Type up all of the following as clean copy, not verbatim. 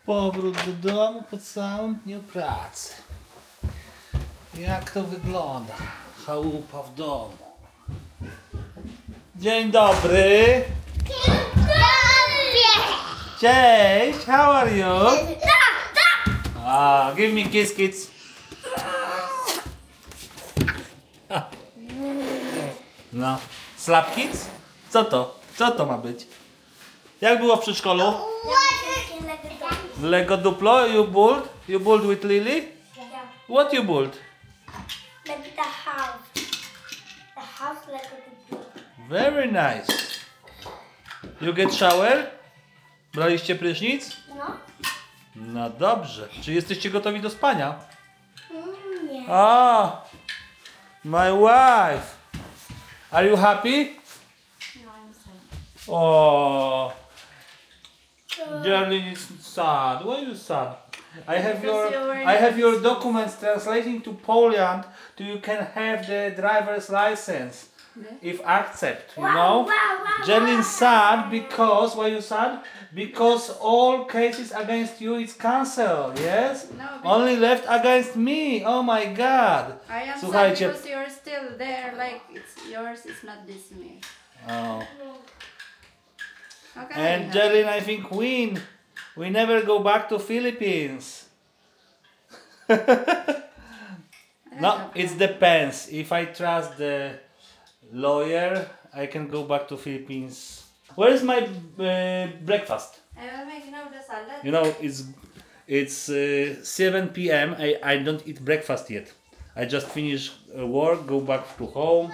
Powrót do domu po całym dniu pracy. Jak to wygląda? Chałupa w domu. Dzień dobry. Cześć, how are you? Give me kiss, kids. No, slap kids? Co to? Co to ma być? Jak było w przedszkolu? Lego Duplo, you build? You build with Lily? What you build? Like the house. The house Lego Duplo. Very nice. You get shower? Braliście prysznic? No? No dobrze. Czy jesteście gotowi do spania? Nie. Ah, my wife. Are you happy? No, I'm sorry. Oh, Jerlyn is sad. Why are you sad? I have your documents translating to Poland, so you can have the driver's license. If accept, you know. Jerlyn's sad because why you sad? Because all cases against you is cancelled. Yes. No, Only left against me. Oh my God. I am Słuchajcie. sad because you're still there, like it's yours, it's not this me. Oh. How can I And help? Jerlyn, I think we never go back to Philippines. I don't No, have it time. depends. If I trust the lawyer, I can go back to Philippines. Where is my breakfast? I will make now the salad. You know, it's 7 p.m. I don't eat breakfast yet. I just finish work, go back to home,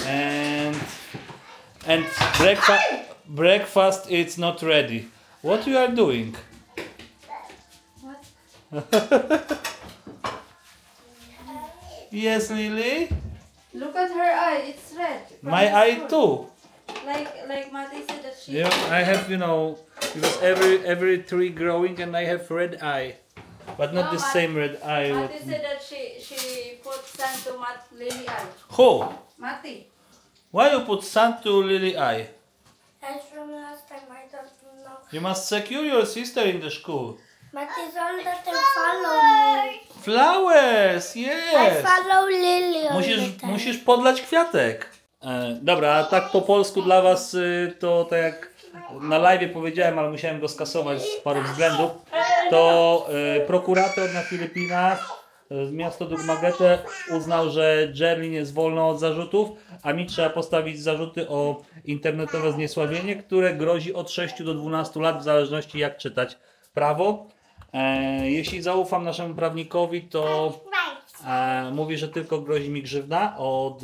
and breakfast it's not ready. What you are doing? What? Yes, Lily. Look at her eye, it's red. from My the eye school. too. Like Mati said that she. Yeah, I have, you know, because every tree growing and I have red eye, but not No, the same red eye. Mati said that she put sand to Lily eye. Who? Mati. Why you put sand to Lily eye? That's from last time. I don't know. You must secure your sister in the school. But it's all that they follow me. Flowers, I yes. follow Lily all the time. Musisz podlać kwiatek. Dobra, a tak po polsku dla was to tak jak na live powiedziałem, ale musiałem go skasować z paru względów, to prokurator na Filipinach z miasta Dumaguete uznał, że Jerlyn jest wolna od zarzutów, a mi trzeba postawić zarzuty o internetowe zniesławienie, które grozi od 6 do 12 lat w zależności jak czytać prawo. Jeśli zaufam naszemu prawnikowi, to mówi, że tylko grozi mi grzywna od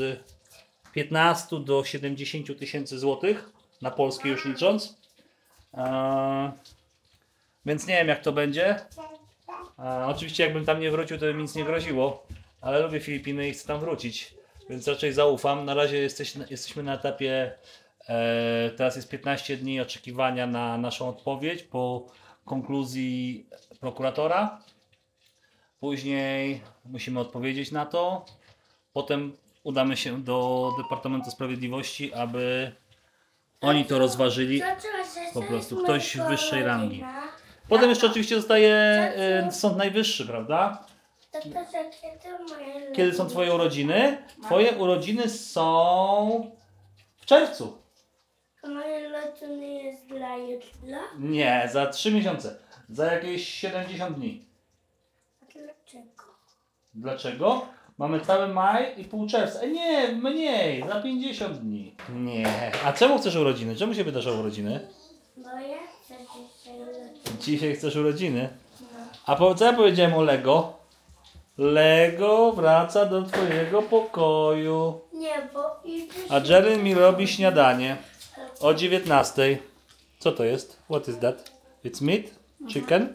15 do 70 tysięcy złotych, na polskie już licząc. Więc nie wiem jak to będzie. Oczywiście jakbym tam nie wrócił, to by mi nic nie groziło, ale lubię Filipiny i chcę tam wrócić, więc raczej zaufam. Na razie jesteśmy na etapie, teraz jest 15 dni oczekiwania na naszą odpowiedź po konkluzji prokuratora. Później musimy odpowiedzieć na to. Potem udamy się do Departamentu Sprawiedliwości, aby oni to rozważyli. Po prostu ktoś wyższej rangi. Potem jeszcze oczywiście zostaje Sąd Najwyższy, prawda? Kiedy są twoje urodziny? Twoje urodziny są w czerwcu. Moje urodziny jest dla jutra? Nie, za 3 miesiące. Za jakieś 70 dni. A dlaczego? Dlaczego? Mamy cały maj i pół czerwca. Nie, mniej, za 50 dni. Nie. A czemu chcesz urodziny? Czemu się pytasz o urodziny? Bo ja chcę dzisiaj urodziny. Dzisiaj chcesz urodziny? A co ja powiedziałem o Lego? Lego wraca do twojego pokoju. Nie, bo idziesz... A Jerry mi robi śniadanie o 19. Co to jest? What is that? It's meat? Chicken?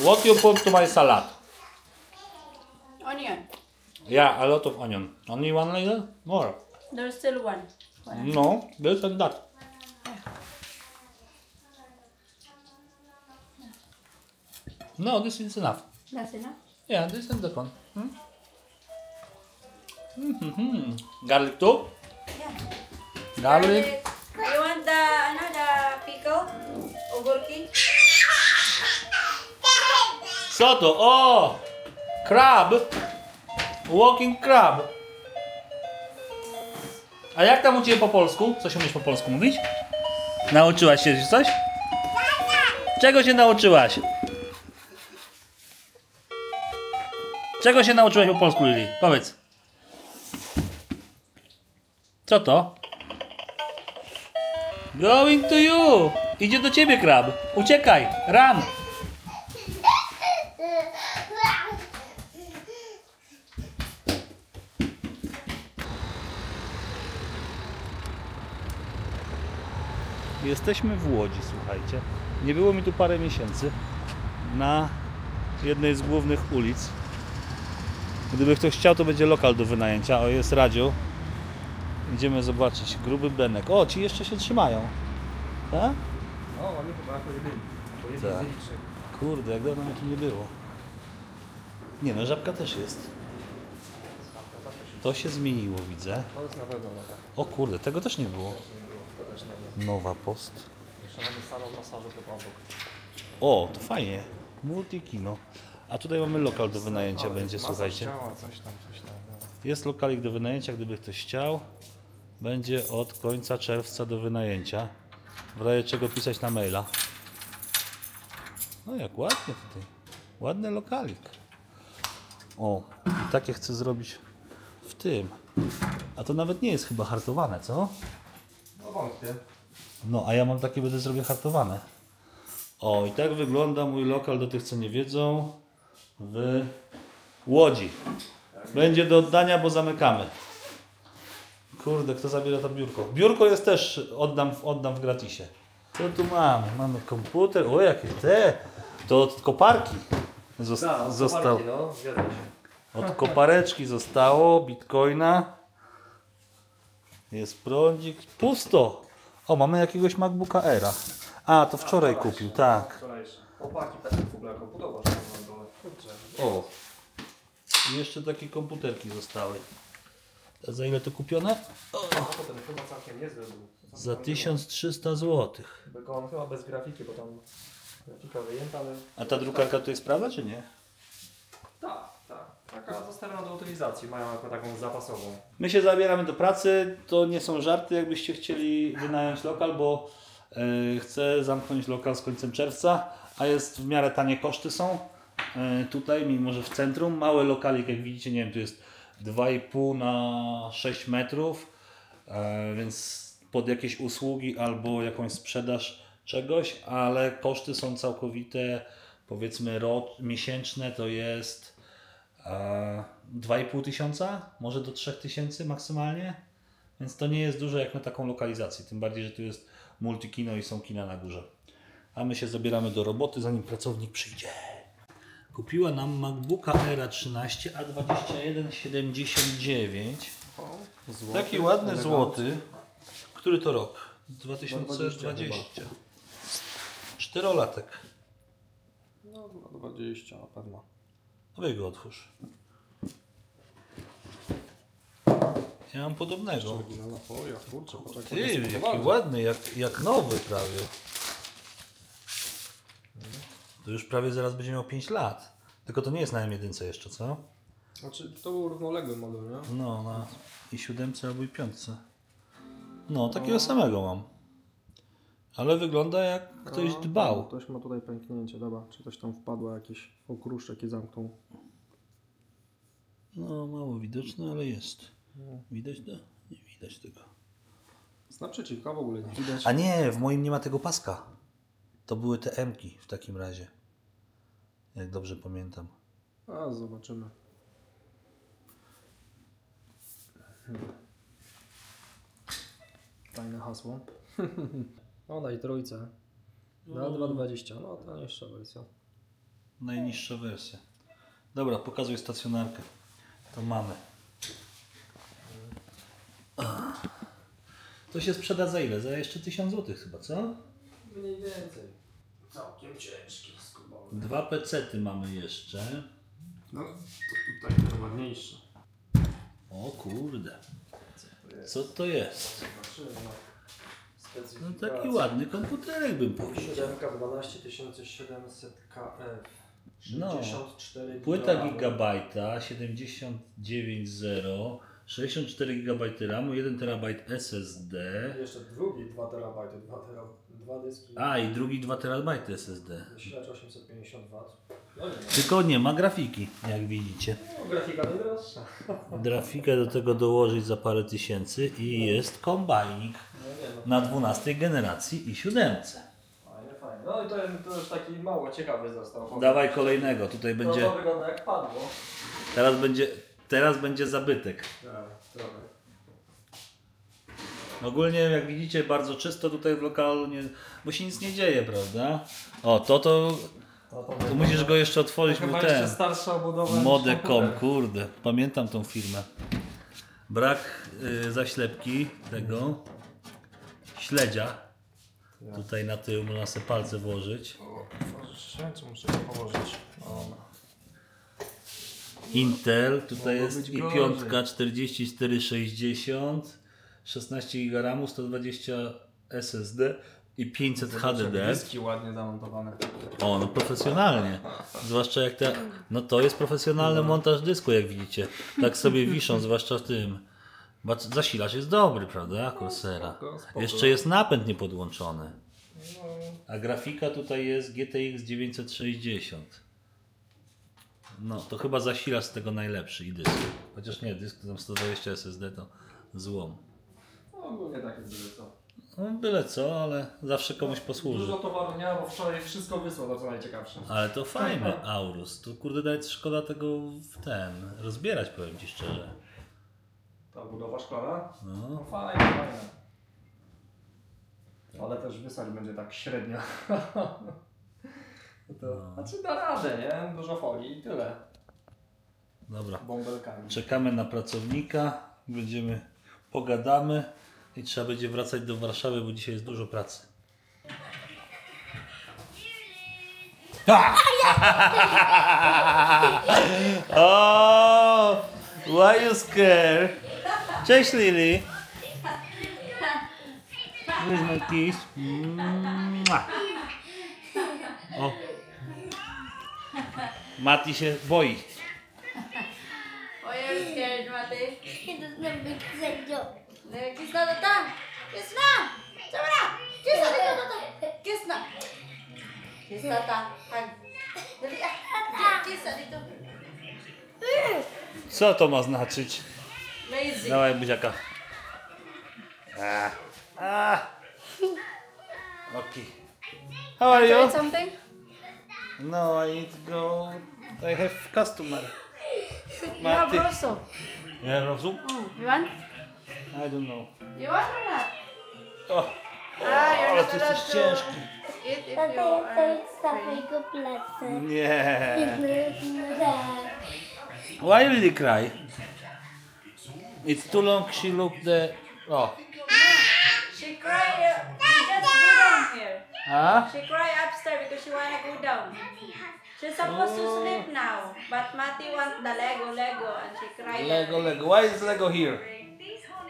What you put to my salad? Onion. Yeah, a lot of onion. Only one like that? More. There's still one. No, this and that. No, this is enough. That's enough. Yeah, this and that one. Garlic too? Yeah. Garlic. You want the Co to? O! Crab! Walking crab. A jak tam u Ciebie po polsku? Coś umiesz po polsku mówić? Nauczyłaś się coś? Czego się nauczyłaś? Czego się nauczyłaś po polsku, Lili? Powiedz. Co to? Going to you! Idzie do Ciebie krab. Uciekaj! Run! Jesteśmy w Łodzi, słuchajcie. Nie było mi tu parę miesięcy. Na jednej z głównych ulic. Gdyby ktoś chciał, to będzie lokal do wynajęcia. O, jest radio. Idziemy zobaczyć. Gruby Benek. O, ci jeszcze się trzymają. Tak? O, oni chyba jakoś byli. Bo jest Tak. liczek. Kurde, jak dawno mnie tu nie było. Nie no, żabka też jest. To się zmieniło, widzę. To jest na pewno nowe. O kurde, tego też nie było. To też nie wiem. Nowa Post. Jeszcze mamy salon masażu chyba obok. O, to fajnie. Multikino. A tutaj mamy lokal do wynajęcia będzie, Masaż słuchajcie. ciała, coś tam. No. Jest lokalik do wynajęcia, gdyby ktoś chciał. Będzie od końca czerwca do wynajęcia. W razie czego pisać na maila. No jak ładnie tutaj. Ładny lokalik. O, i takie chcę zrobić w tym. A to nawet nie jest chyba hartowane, co? No wątpię. No, a ja mam takie, będę zrobię hartowane. O, i tak wygląda mój lokal do tych, co nie wiedzą, w Łodzi. Będzie do oddania, bo zamykamy. Kurde, kto zabiera to biurko? Biurko jest też, oddam w gratisie. Co tu mamy? Mamy komputer. O, jakie te! To od koparki został. No, zgadza się. Od kopareczki zostało, bitcoina. Jest prądzik. Pusto! O, mamy jakiegoś MacBooka Aira. A, to wczoraj kupił, tak. Wczorajsze. Chłopaki też w ogóle komputowa, że mam dole. Kurczę. O! I jeszcze takie komputerki zostały. A za ile to kupione? No potem chyba całkiem niezły był. Za 1300 zł. Tylko on chyba bez grafiki, bo tam grafika wyjęta, ale... A ta drukarka tu jest sprawa, czy nie? Tak, tak. Taka zostawiona do utylizacji, mają jako taką zapasową. My się zabieramy do pracy. To nie są żarty, jakbyście chcieli wynająć lokal, bo chcę zamknąć lokal z końcem czerwca, a jest w miarę tanie koszty są. Tutaj, mimo że w centrum, mały lokalik, jak widzicie, nie wiem, tu jest 2,5 na 6 metrów, więc pod jakieś usługi albo jakąś sprzedaż czegoś, ale koszty są całkowite, powiedzmy miesięczne to jest 2,5 tysiąca, może do 3000 maksymalnie, więc to nie jest dużo jak na taką lokalizację, tym bardziej, że tu jest multikino i są kina na górze. A my się zabieramy do roboty, zanim pracownik przyjdzie. Kupiła nam MacBooka Aira 13 A2179. Taki ładny złoty. Który to rok? 2020. 4-latek. No 20 na pewno. Weź go otwórz. Ja mam podobnego. Oryginalna folia, kurczę, Ty, jaki ładny, jak nowy prawie. To już prawie zaraz będzie miał 5 lat. Tylko to nie jest na M1 jeszcze, co? Znaczy to był równoległy model, nie? No, na i 7 albo i 5. No, takiego samego mam. Ale wygląda jak ktoś dbał. Ktoś ma tutaj pęknięcie, dobra. Czy coś tam wpadło, jakiś okruszek i zamknął. No, mało widoczne, ale jest. Widać to? Nie widać tego. Z naprzeciwka w ogóle nie widać. A nie, w moim nie ma tego paska. To były te M-ki w takim razie. Jak dobrze pamiętam. A, zobaczymy. Fajne hasło. No, daj trójce. Na 2,20. No, to niższa wersja. Najniższa wersja. Dobra, pokazuj stacjonarkę. To mamy. To się sprzeda za ile? Za jeszcze 1000 zł chyba, co? Mniej więcej. Całkiem ciężki, skubany. 2 pecety mamy jeszcze. No, to tutaj najładniejsze. O kurde. Co to jest? Zobaczymy. No taki ładny komputerek bym powiedział. 7 12700 KF. No. 64 Płyta giga. gigabajta, 79.0, 64 GB RAMu, 1 TB SSD. Jeszcze drugi 2 terabajty, 2 dyski. A i drugi 2 TB SSD. Zasilacz 850 W. No nie, Tylko nie ma grafiki, jak widzicie. no, grafika najdroższa. Grafikę do tego dołożyć za parę tysięcy i jest kombajnik na 12 generacji i 7. Fajnie, fajnie. No i to już taki mało ciekawy został. Dawaj kolejnego, tutaj No będzie, to wygląda jak padło. teraz będzie zabytek. Trochę. Ogólnie jak widzicie bardzo czysto tutaj w lokalu, bo się nic nie dzieje, prawda? O, to musisz go jeszcze otworzyć, Chyba bo jeszcze starsza obudowa niż Modecom, komputer. kurde, pamiętam tą firmę. Brak zaślepki tego śledzia. Tutaj na tył można sobie palce włożyć. Co muszę to położyć? Intel, tutaj Mogło jest być i gorzej. piątka 4460, 16 GB RAMu, 120 SSD i 500 HDD. Dyski ładnie zamontowane. O, no profesjonalnie. Zwłaszcza jak no to jest profesjonalny montaż dysku, jak widzicie. Tak sobie wiszą, zwłaszcza w tym. Zasilacz jest dobry, prawda? Corsera. spoko. Jeszcze jest napęd niepodłączony. A grafika tutaj jest GTX 960. No, to chyba zasilacz z tego najlepszy i dysk. Chociaż nie, dysk to tam 120 SSD to złom. No ogólnie tak jest byle co. No, byle co, ale zawsze komuś posłuży. Dużo towaru nie ma, bo wczoraj wszystko wysłał, to co najciekawsze. Ale to fajne Aorus. To kurde nawet szkoda tego rozbierać, powiem Ci szczerze. Ta budowa szklana? No. No fajne, fajne. Ale też wysłać będzie tak średnio. To, Znaczy da radę, nie? Dużo folii i tyle. Dobra. Bąbelkami. Czekamy na pracownika, pogadamy i trzeba będzie wracać do Warszawy, bo dzisiaj jest dużo pracy. Oh, why you scared? Cześć Lili. Where's my kiss? O. Mati się boi. Why are you scared, Mati? He doesn't make sense. Kiss na tata! Kiss na! Sama na! Kiss na dito, tata! Kiss na! Kiss na tata! Hug! Dali ah! Kiss na dito! Co to ma znaczyć? Lazy! Dawaj buziaka. Okay. How are you? something? No, I need to go. I have customer. You have Mati. also. Yeah, rozum? You want? I don't know. You want or not? O, You're ale not ty allowed jesteś to ciężki. eat if Tata, you to are jest free. twojego plecy. Nie. Why you really cry? It's too long. She looked the. Oh. She cried. You just go down here. Huh? She cried upstairs because she wanna go down. She's supposed to sleep now, but Mati wants the Lego, and she cried. Lego. Why is Lego here?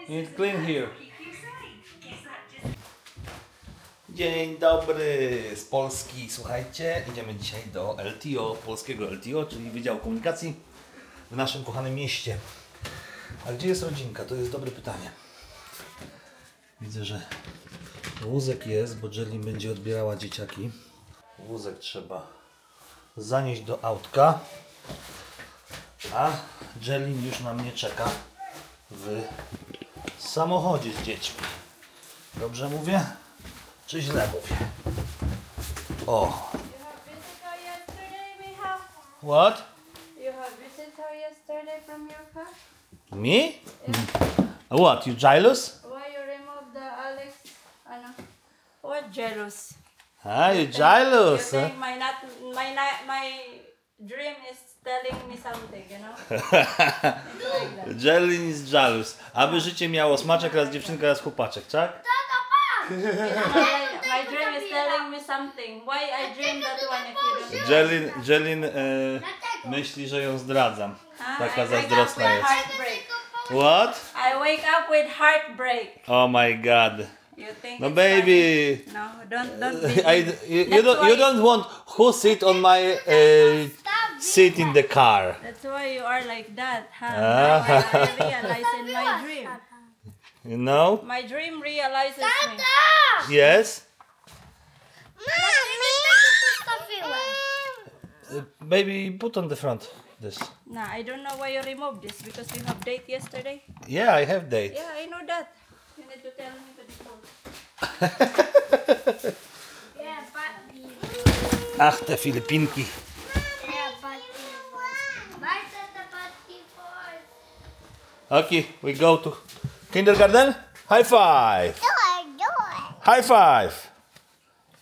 You need clean here. Dzień dobry z Polski. Słuchajcie, idziemy dzisiaj do LTO, polskiego LTO, czyli Wydziału Komunikacji w naszym kochanym mieście. A gdzie jest rodzinka? To jest dobre pytanie. Widzę, że wózek jest, bo Jelly będzie odbierała dzieciaki. Wózek trzeba zanieść do autka, a Jelly już na mnie czeka w samochodzie z dziećmi. Dobrze mówię? Czy źle mówię? O! You have visitor yesterday, Miha? What? You have visitor yesterday from your car? Me? What? You jealous? Why you remove the Alex? Ano? What jealous? Ah, you You jealous? Huh? think my dream is telling me something, you know? Jelly is jealous. Aby życie miało smaczek, raz dziewczynka, raz chłopaczek, tak? My dream is telling me something. Why I dream that one if you don't? Jelly myśli, że ją zdradzam. Taka I wake up zazdrosna with jest. heartbreak. What? I wake up with heartbreak. Oh my god. You think No it's baby. funny? No, don't be. You don't want who sit on my sit in the car. That's why you are like that, huh? Now I realize in my dream. You know? My dream realizes me. Yes? Mami, Maybe put on the front this. Nah, I don't know why you removed this because you have date yesterday. Yeah, I have date. Yeah, I know that. You need to tell me the before. yeah, papi. Ach, te Filipinki. Yeah, papi. Bye, Tata Papi Boy. Okay, we go to kindergarten. High five. Do it. High five.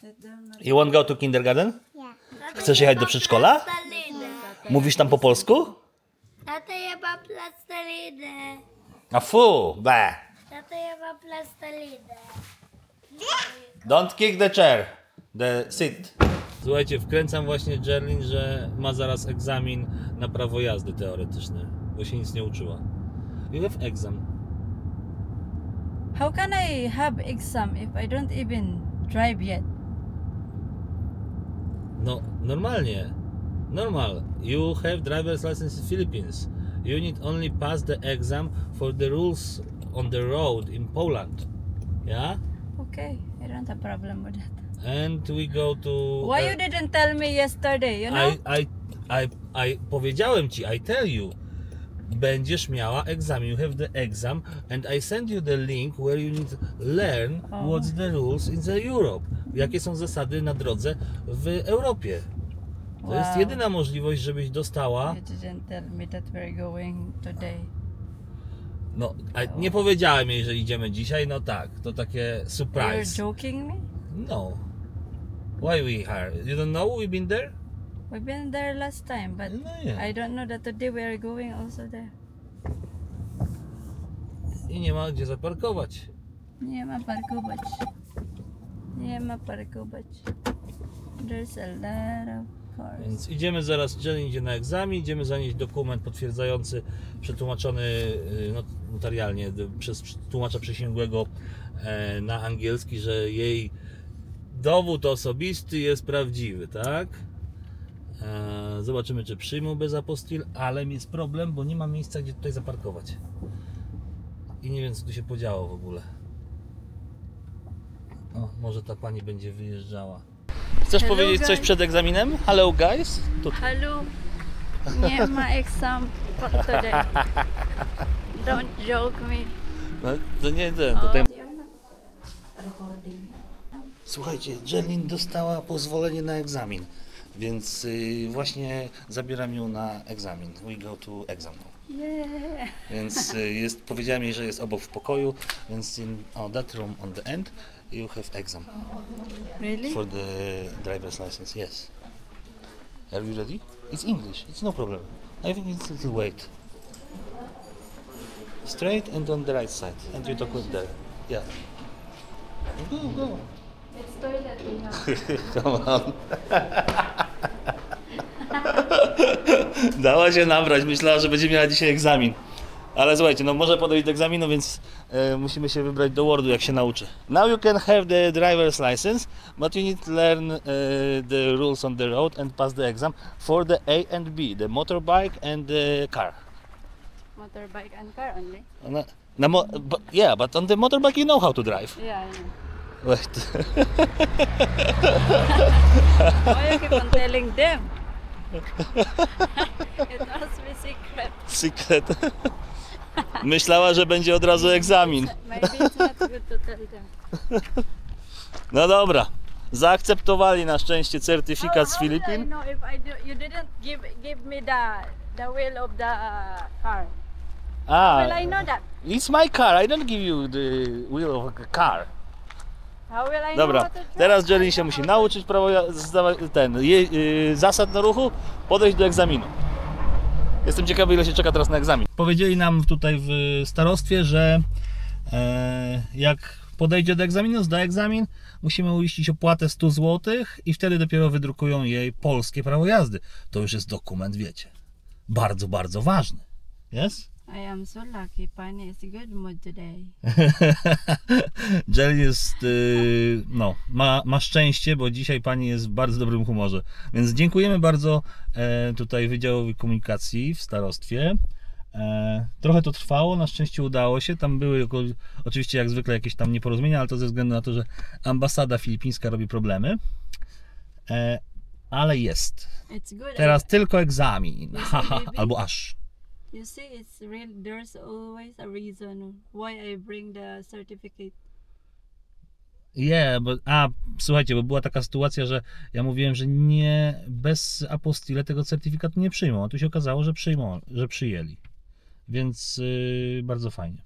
Sit down. You want go to kindergarten? Yeah. Chcesz jechać do przedszkola? Mówisz tam po polsku? Tata, ja mam plastelinę. A fu, be. Tata, ja mam plastelinę. Don't kick the chair. The seat. Słuchajcie, wkręcam właśnie Jerlin, że ma zaraz egzamin na prawo jazdy teoretyczne, bo się nic nie uczyła. You have exam. How can I have exam if I don't even drive yet? No, normalnie. Normal. You have driver's license in Philippines. You need only pass the exam for the rules on the road in Poland. Yeah? Okay, I don't have problem with that. And we go to... Why you didn't tell me yesterday, you know? I powiedziałem ci, I tell you. Będziesz miała egzamin. You have the exam and I send you the link where you need to learn what's the rules in the Europe. Jakie są zasady na drodze w Europie. To jest Wow. jedyna możliwość, żebyś dostała. You didn't tell me that we're going today. No, a nie powiedziałem jej, że idziemy dzisiaj, no tak, to takie You're surprise. joking me? No. Why we here? You don't know we've been there? We've been there last time, but No yeah. I don't know that today we are going also there. I nie ma gdzie zaparkować. Nie ma parkować. Nie ma parkować. There's a lot of cars. Więc idziemy zaraz, Jenny idzie na egzamin, idziemy zanieść dokument potwierdzający, przetłumaczony notarialnie przez tłumacza przysięgłego na angielski, że jej dowód osobisty jest prawdziwy, tak? Zobaczymy, czy przyjmą bez apostil, ale jest problem, bo nie ma miejsca, gdzie tutaj zaparkować. I nie wiem, co tu się podziało w ogóle. O, może ta pani będzie wyjeżdżała. Chcesz Hello, powiedzieć coś guys. przed egzaminem? Hello guys. Tu. Hello. Nie ma exam for today. Don't joke me. No, to nie ten. Tutaj... Słuchajcie, Jerlin dostała pozwolenie na egzamin, więc właśnie zabieram ją na egzamin. We go to exam now. Yeah. Więc powiedziałem jej, że jest obok w pokoju, więc in that room on the end you have exam Really? for the driver's license. Yes. Are you ready? It's English. It's no problem. I think it's a little wait. Straight and on the right side, and you talk with there. Yeah. Go, go. It's toilet we have. Come on. Dała się nabrać, myślała, że będzie miała dzisiaj egzamin. Ale słuchajcie, no może podejść do egzaminu, więc musimy się wybrać do Wordu, jak się nauczy. Now you can have the driver's license, but you need to learn the rules on the road and pass the exam for the A and B, the motorbike and the car. Motorbike and car only? Yeah, but on the motorbike you know how to drive. Yeah, I know. Wait. Why you keep on telling them? It must be secret. Secret. Myślała, że będzie od razu egzamin. Maybe it's not good to tell them. No dobra. Zaakceptowali na szczęście certyfikat z How will I Filipin. know if you didn't give me the wheel of the car? How will I know that? It's my car. I don't give you the wheel of a car. How will I know Dobra, how to drive? teraz Jerlin się musi nauczyć zasad na ruchu, podejść do egzaminu. Jestem ciekawy, ile się czeka teraz na egzamin. Powiedzieli nam tutaj w starostwie, że jak podejdzie do egzaminu, zda egzamin, musimy uiścić opłatę 100 zł i wtedy dopiero wydrukują jej polskie prawo jazdy. To już jest dokument, wiecie, bardzo, bardzo ważny. Yes? I am so lucky. Pani is in good mood today. Jelly jest, no, ma szczęście, bo dzisiaj pani jest w bardzo dobrym humorze. Więc dziękujemy bardzo tutaj Wydziałowi Komunikacji w starostwie. Trochę to trwało, na szczęście udało się. Tam były oczywiście jak zwykle jakieś tam nieporozumienia, ale to ze względu na to, że ambasada filipińska robi problemy. Ale jest. It's good. Teraz tylko egzamin. Albo aż. You see, it's real. There's always a reason why I bring the certificate. Yeah, słuchajcie, bo była taka sytuacja, że ja mówiłem, że nie, bez apostille tego certyfikatu nie przyjmą, a tu się okazało, że przyjęli. Więc bardzo fajnie.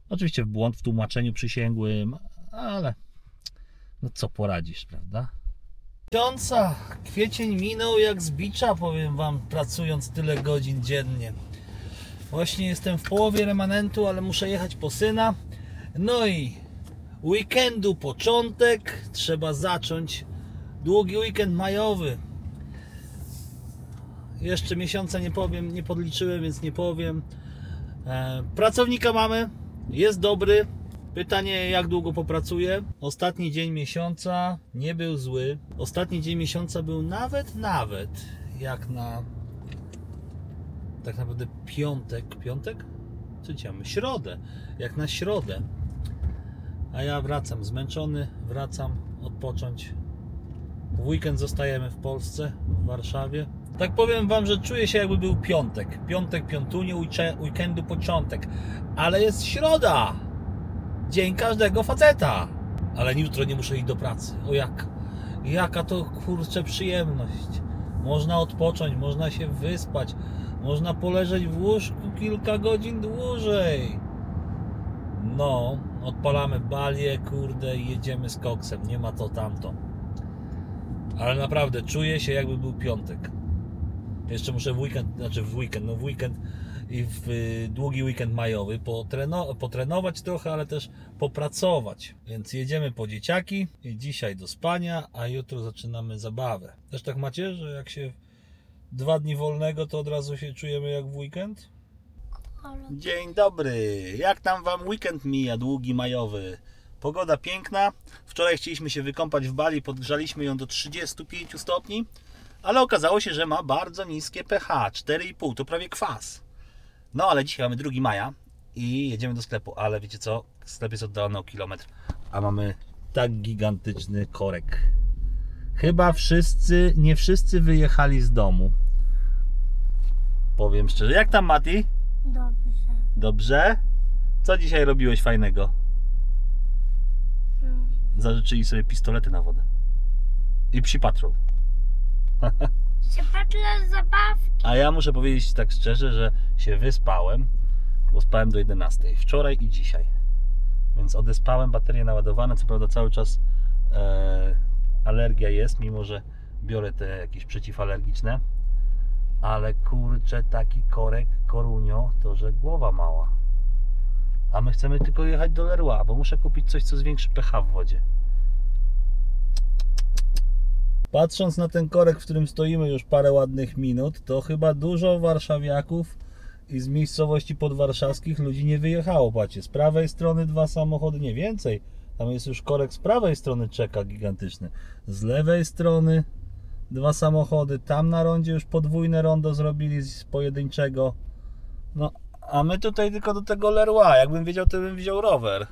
Oczywiście w błąd w tłumaczeniu przysięgłym, ale no co poradzisz, prawda? Kwiecień minął jak z bicza, powiem wam, pracując tyle godzin dziennie. Właśnie jestem w połowie remanentu, ale muszę jechać po syna. No i weekendu początek, trzeba zacząć długi weekend majowy. Jeszcze miesiąca nie powiem, nie podliczyłem, więc nie powiem. Pracownika mamy, jest dobry. Pytanie, jak długo popracuje. Ostatni dzień miesiąca nie był zły. Ostatni dzień miesiąca był nawet jak na tak naprawdę piątek? Co dzisiaj mamy? Środę. Jak na środę. A ja wracam zmęczony, wracam odpocząć. W weekend zostajemy w Polsce, w Warszawie. Tak powiem wam, że czuję się jakby był piątek. Piątunie, weekendu początek. Ale jest środa! Dzień każdego faceta! Ale jutro nie muszę iść do pracy. O jak? Jaka to kurczę przyjemność. Można odpocząć, można się wyspać. Można poleżeć w łóżku kilka godzin dłużej. No, odpalamy balię, kurde, i jedziemy z koksem. Nie ma to tamto. Ale naprawdę czuję się jakby był piątek. Jeszcze muszę w weekend i w długi weekend majowy potrenować trochę, ale też popracować. Więc jedziemy po dzieciaki i dzisiaj do spania, a jutro zaczynamy zabawę. Też tak macie, że jak się 2 dni wolnego, to od razu się czujemy jak w weekend? Dzień dobry, jak tam wam weekend mija, długi majowy? Pogoda piękna, wczoraj chcieliśmy się wykąpać w Bali, podgrzaliśmy ją do 35 stopni, ale okazało się, że ma bardzo niskie pH, 4,5, to prawie kwas. No ale dzisiaj mamy 2 maja i jedziemy do sklepu, ale wiecie co, sklep jest oddalony o kilometr, a mamy tak gigantyczny korek. Chyba nie wszyscy wyjechali z domu. Powiem szczerze, jak tam Mati? Dobrze. Dobrze? Co dzisiaj robiłeś fajnego? Zażyczyli sobie pistolety na wodę. I Psi Patrol. Się patrzę zabawki. A ja muszę powiedzieć tak szczerze, że się wyspałem, bo spałem do 11. Wczoraj i dzisiaj. Więc odespałem, baterie naładowane. Co prawda cały czas alergia jest, mimo że biorę te jakieś przeciwalergiczne. Ale kurczę, taki korek, korunio, to że głowa mała. A my chcemy tylko jechać do Leroy, bo muszę kupić coś, co zwiększy pH w wodzie. Patrząc na ten korek, w którym stoimy już parę ładnych minut, to chyba dużo warszawiaków i z miejscowości podwarszawskich ludzi nie wyjechało. Patrzcie, z prawej strony 2 samochody, nie więcej. Tam jest już korek z prawej strony, czeka gigantyczny. Z lewej strony 2 samochody, tam na rondzie już podwójne rondo zrobili z pojedynczego. No, a my tutaj tylko do tego Leroy. Jakbym wiedział, to bym wziął rower.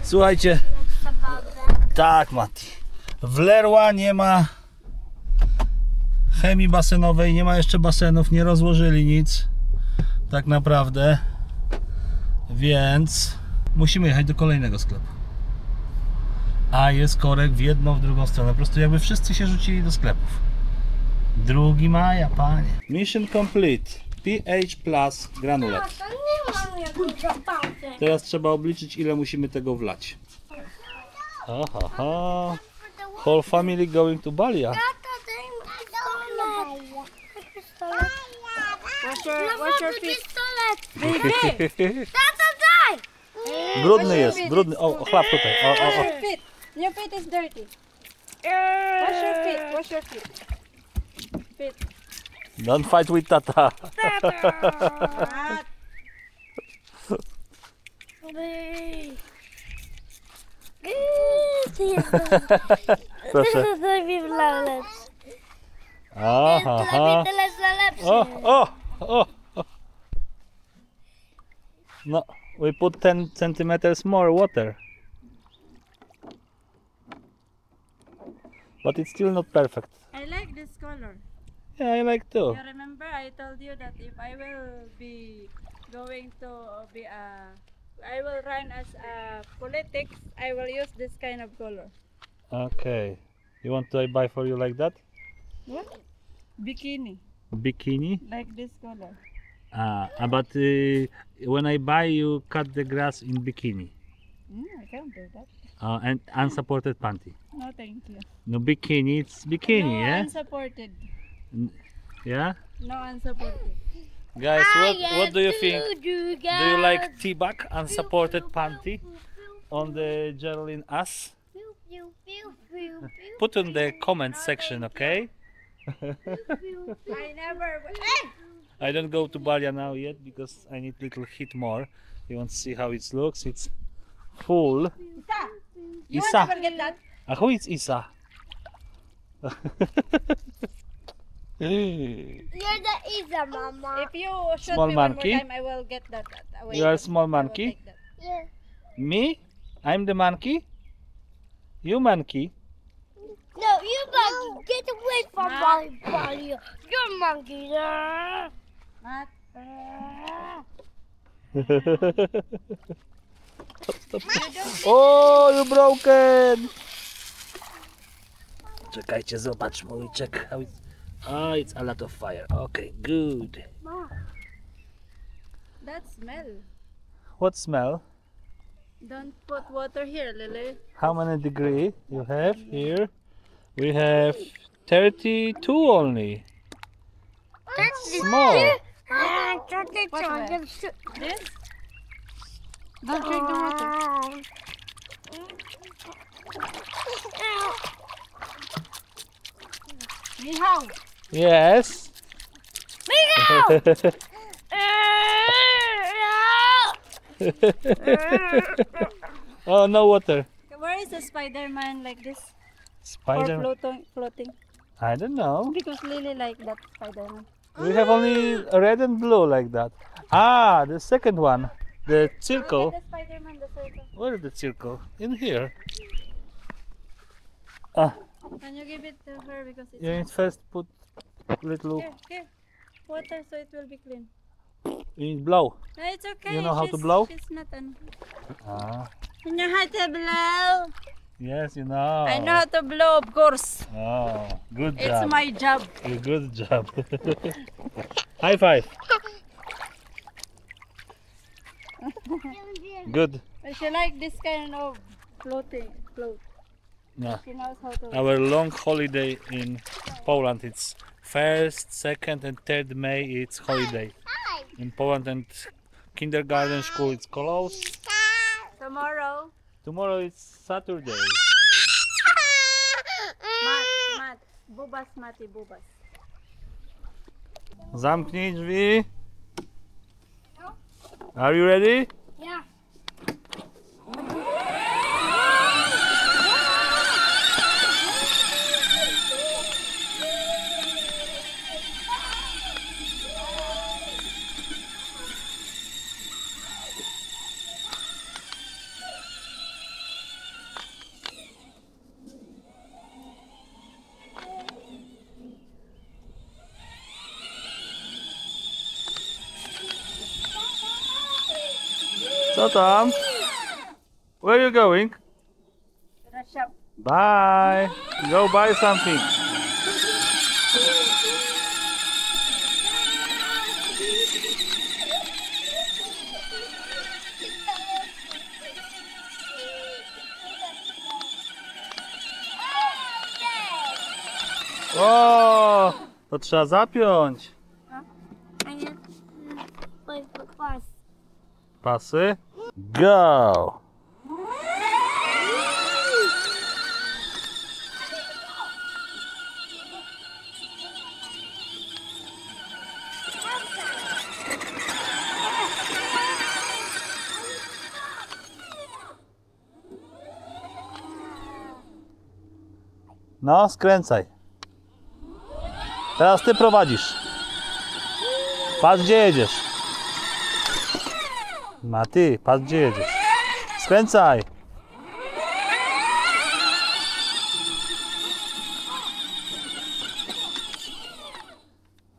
Słuchajcie. Tak, Mati. W Leroy nie ma chemii basenowej, nie ma jeszcze basenów, nie rozłożyli nic. Tak naprawdę. Więc musimy jechać do kolejnego sklepu. A jest korek w jedną, w drugą stronę. Po prostu jakby wszyscy się rzucili do sklepów. 2 maja, panie. Mission complete. pH plus granulat. To nie mam jakiejś zabawy. Teraz trzeba obliczyć, ile musimy tego wlać. Aha. Whole family going to Bali. Tata, daj mi pistolet. What's your feet? Pistolet. Tata, daj! Brudny jest, brudny. O, chlap tutaj. Wash your feet. Your feet is dirty. Wash your feet. Wash your feet. Feet. Don't fight with Tata. Mat. Proszę. Najpierw dla lepszy. Aha, aha. Tyle za lepszy. Oh. No, we put 10 centimeters more water. But it's still not perfect. I like this color. Yeah, I like too. You remember I told you that if I will be going to be I will run as a politics, I will use this kind of color. Okay. You want to buy for you like that? What? Bikini, Bikini? like this color. But when I buy, you cut the grass in bikini. I can't do that. And unsupported panty. No, thank you. No bikini, it's bikini, No yeah? unsupported. Yeah? No unsupported. Guys, what do you think? Do you like T-back unsupported panty on the Geraldine ass? Put in the comment section, okay? I never. Hey! I don't go to Balia now yet because I need little heat more. You want to see how it looks? It's full. Isa, you Isa. want to forget that? Who is Isa? You're the Isa, Mama. If you shoot Small me monkey? one more time, I will get that away. You are a small I will monkey? take that. Yeah. Me? I'm the monkey? You monkey? No, you monkey, get away from my body. You're monkey. Mat, Stop. Oh, you broken! Czekajcie, zobacz Moliczek. How it's... Oh, it's a lot of fire. Okay, good. that smell. What smell? Don't put water here, Lily. How many degree you have here? We have 32 only. Small. This? Don't drink the water. Mihao. Yes. Oh, no water. Where is the Spider-Man like this? Spider. Or floating? I don't know. Because Lily like that Spider-Man. We have only red and blue like that. Ah, the second one. The circle. The Spider-Man, the circle. Where is the circle? In here. Ah, Can you give it to her because it's you need first put little. here. Water so it will be clean. You need blow. No, it's okay. You know how to She's- blow? She's not an. Ah, You know how to blow? yes, you know. I know how to blow, of course. Oh, good It's job. my job. Good job. High five. Good. But she like this kind of float. Yeah. She knows how to. Our long holiday in Poland. It's 1st, 2nd and 3rd May. It's holiday in Poland, and kindergarten school it's closed. Tomorrow, Tomorrow it's Saturday. Mat, bubas, Mati, bubas. Zamknij drzwi. Are you ready? Yeah. Co tam? Where are you going? Rush up. Bye. Go buy something. O, to trzeba zapiąć. I need wait for class. Pasy. Go. No, skręcaj. Teraz ty prowadzisz. Patrz gdzie jedziesz. Mati, patrz gdzie jedziesz. Skręcaj.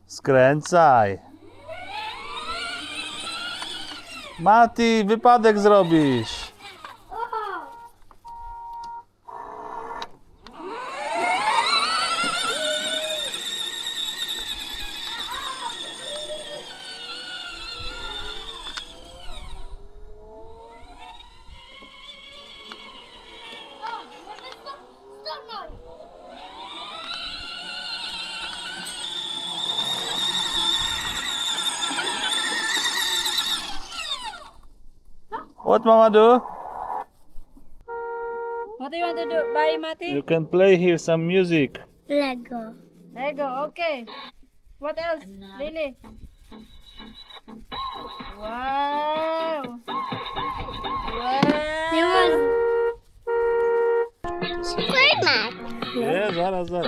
Skręcaj. Mati, wypadek zrobisz. What mama do? What do you want to do? Bye, Mati? You can play here some music. Lego. Lego, okay. What else? Lily? Wow! You Wow! want play map? Nie, zaraz. Nie?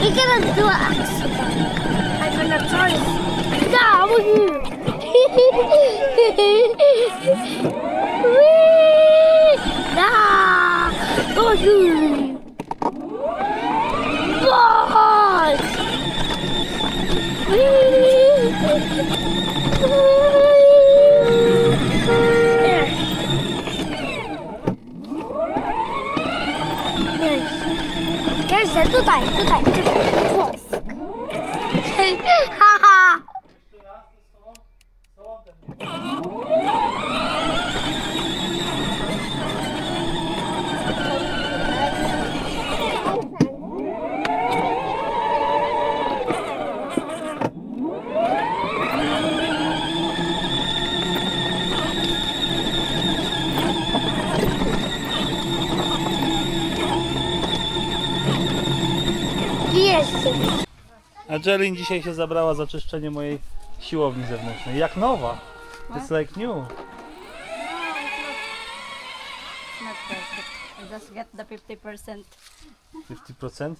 We're gonna do it. I'm gonna try it. No, over here. Whee! Nah, over here. Balls. Tutaj. Haha. Jest. Angelin dzisiaj się zabrała za czyszczenie mojej siłowni zewnętrznej. Jak nowa. It's like new. Not perfect. I just get the 50%. 50%.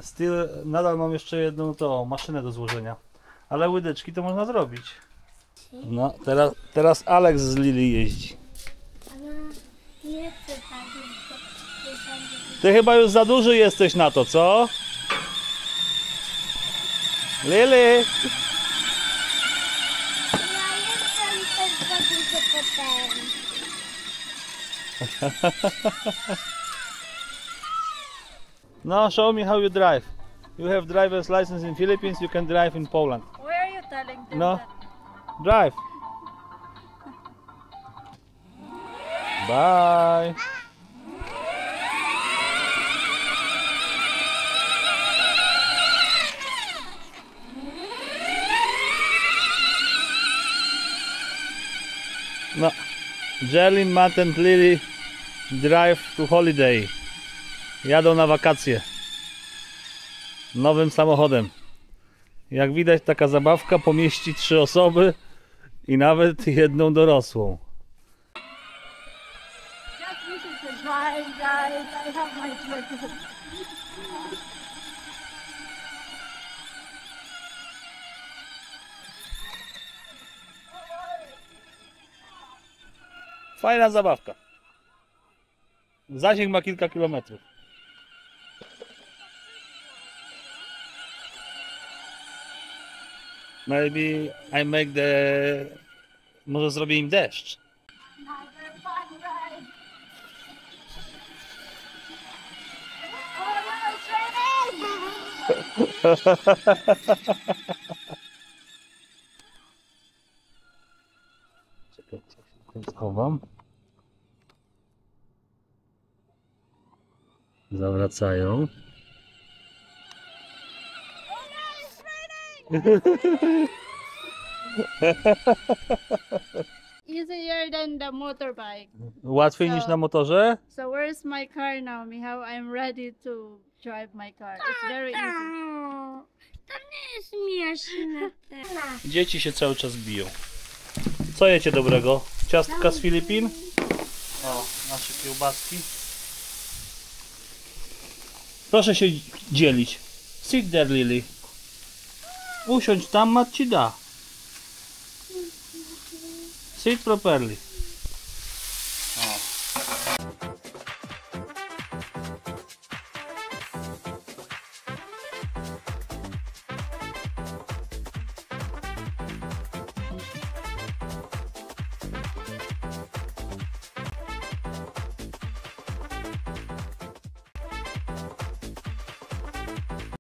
Still, nadal mam jeszcze jedną maszynę do złożenia. Ale łydeczki to można zrobić. No, teraz Alex z Lily jeździ. Nie chcę tak. Ty chyba już za duży jesteś na to, co? Lily! Ja jestem też za dużo potem. No, show me how you drive. You have driver's license in Philippines, you can drive in Poland. Where are you telling them No. that? Drive. Bye. No, Jelin, Matt and Lily drive to holiday. Jadą na wakacje. Nowym samochodem. Jak widać, taka zabawka pomieści 3 osoby i nawet jedną dorosłą. Just listen to drive, guys. I have my choices. Fajna zabawka. Zasięg ma kilka kilometrów. Maybe I make może zrobię im deszcz. Another fun ride. Oh no, it's raining! Czekajcie, się schowam. Zawracają. Easier than the motorbike. Łatwiej niż na motorze? So where's my car now, Michał? I'm ready to drive my car. It's very easy. To nie jest śmieszne. Dzieci się cały czas biją. Co jecie dobrego? Ciastka z Filipin? O, nasze kiełbaski. Proszę się dzielić. Sit there, Lily. Usiądź tam, mat ci da. Sit properly.